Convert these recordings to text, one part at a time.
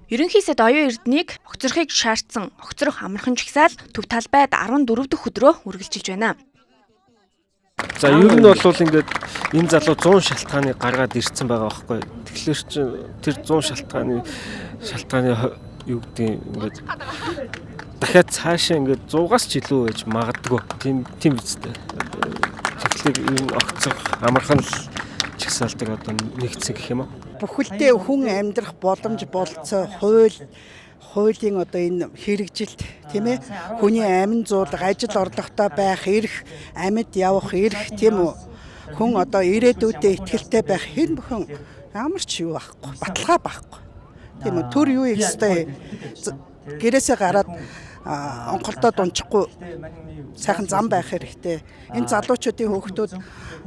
Ерөнхийсэд оюун эрднийг огцрохыг шаардсан огцрох амархан жагсаал төв талбайд 14 дахь өдрөө үргэлжилж байна. За ер нь бол ингээд энэ залуу 100 шалтгааны гаргаад ирсэн байгаа байхгүй. Тэгэхээр чи тэр 100 шалтгааны юу гэдэг ингээд дахиад цаашаа ингээд 100-аас ч илүү байж магадгүй. Тийм үстэй. Тэгэхээр энэ огцох амархан жагсаалдаг одоо нэгдсэн гэх юм аа. Бүхэлдээ хүн амьдрах боломж болцоо хуулийн одоо энэ хэрэгжилт тийм ээ хүний амин зуулга ажил орлоготой байх эрх амьд явах эрх тийм үү хүн одоо ирээдүйдээ итгэлтэй байх хэн бүхэн ямар ч юу байхгүй баталгаа байхгүй тийм үү төр юу их хэвээр гэрээсээ гараад онголдоод унчихгүй сайхан зам байх хэрэгтэй. Энэ залуучуудын хүүхдүүд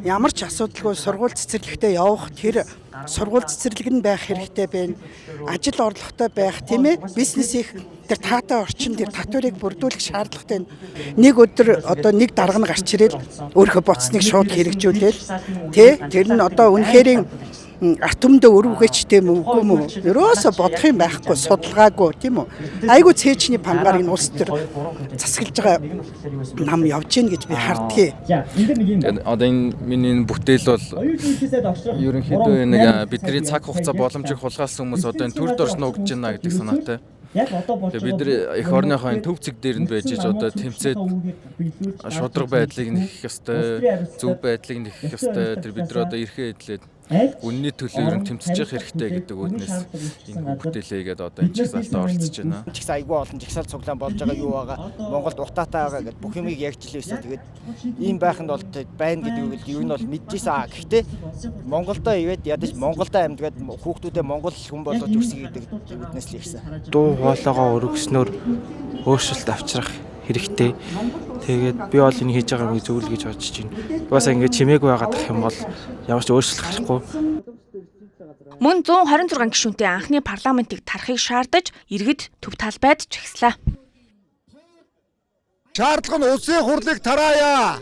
ямар ч асуудалгүй сургууль цэцэрлэгтээ явах тэр сургууль цэцэрлэг нь байх хэрэгтэй байна. Ажил орлоготой байх тийм ээ бизнес их тэр таатай орчин тэр татварыг бүрдүүлэх шаардлагатай. Нэг өдөр одоо нэг дарга нь гарч ирэл өөрийнхөө боцныг шууд хэрэгжүүлээл тий тэр нь одоо үнэхээр атомд өрөвгөчтэй мөнгө мө ерөөсө бодох юм байхгүй судалгаагүй тийм үү айгуу цээжний пангаар энэ улс төр засаглаж байгаа нам явж гин гэж би хардгийг. Одоо энэ миний бүтээл бол ерөнхийдөө нэг бидний цаг хугацаа боломжийг хулгайлсан хүмүүс одоо энэ төрд орсноо өгч байна гэдэг санаатай. Тэгээ бид нар эх орныхоо энэ төв зэг дээр нь байж одоо тэмцээд шудраг байдлыг нэх ёстой, зөв байдлыг нэх ёстой. Тэр бид нар одоо эрхээ эдлээд үнний төлөө ер нь тэмцэж явах хэрэгтэй гэдэг үднээс энэ бүтээлээ гээд одоо энэ жагсаалтаа оролцож байна. Жагсаа айгүй олон жагсаал цуглаан болж байгаа юу байгаа. Монголд утаатай байгаа гэдэг бүх юмыг ягчлээсэн. Тэгээд ийм байханд бол байна гэдэг үг л юу нь бол мэдчихсэн аа. Гэхдээ Монголдоо ивэд ядаж Монголдоо амьдгаад хүүхдүүдээ монгол хүн болгож өсгөх гэдэг үднээс л ирсэн. Дуу хоолойгоо өргөснөөр өөрчлөлт авчрах хэрэгтэй. Тэгээд би бол энэ хийж байгаа юмыг зөв л гэж бодож байна. Угаасаа ингэж чимээгүй байгаад ах юм бол ямар ч өөрчлөлт гарахгүй. Мөн 126 гишүүнтэй анхны парламентыг тарахыг шаардаж иргэд төв талбайд жагслаа. Шаардлага нь улсын хурлыг тараая.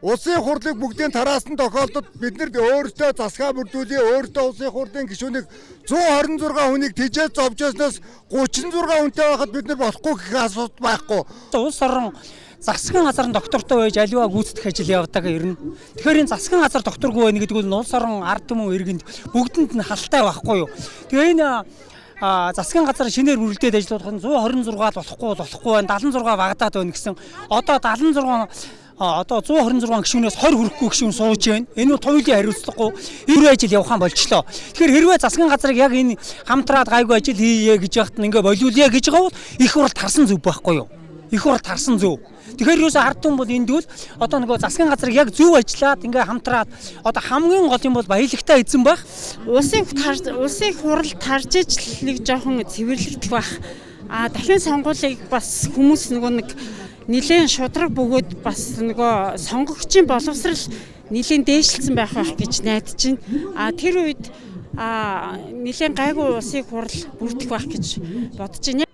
Улсын хурлыг бүгдийн тараасан тохиолдолд бид нар өөрсдөө засгаа бүрдүүлээ, өөрсдөө улсын хурлын гишүүнийг 126 хүнийг тэжээж зовжсноос 36 хүнтэй байхад бид нар болохгүй гэх асуудал байхгүй. Улс орон засгийн газар доктортой байж аливаа гүйцэтгэх ажил явдаг ирнэ. Тэгэхээр энэ засгийн газар докторгүй байна гэдэг нь улс орон ард түмэн иргэнд бүгдэнд нь халтай байхгүй юу. Тэгээ энэ засгийн газар шинээр бүрэлдээд ажиллах нь 126-д болохгүй байна. 76 багадаад байна гэсэн. Одоо 76 одоо 126 гишүүнээс 20 хүрэхгүй гишүүн сууж байна. Энэ нь туйлын хариуцлагагүй эрүү ажил явахаан болчлоо. Тэгэхээр хэрвээ засгийн газрыг яг энэ хамтраад гайгүй ажил хийе гэж яхад нь ингээ болиулъя гэж байгаа бол их хурл тарсан зүв байхгүй юу? Их хурл тарсан зүв. Тэгэхээр юусе ард түмэн бол энд дүүл одоо нөгөө засгийн газрыг яг зөв ажиллаад ингээ хамтраад одоо хамгийн гол юм бол баялагтай эзэн байх. Улсын хурал тарж ижил нэг жоохон цэвэрлэгдэх байх. Дахин сонгуулийг бас хүмүүс нөгөө нэг нилийн шудраг бөгөөд бас нөгөө сонгогчийн боловсрал нилийн дээшлсэн байх гэж найдаж байна. Тэр үед нилийн гайгүй улсын хурал бүрдэх байх гэж бодож байна.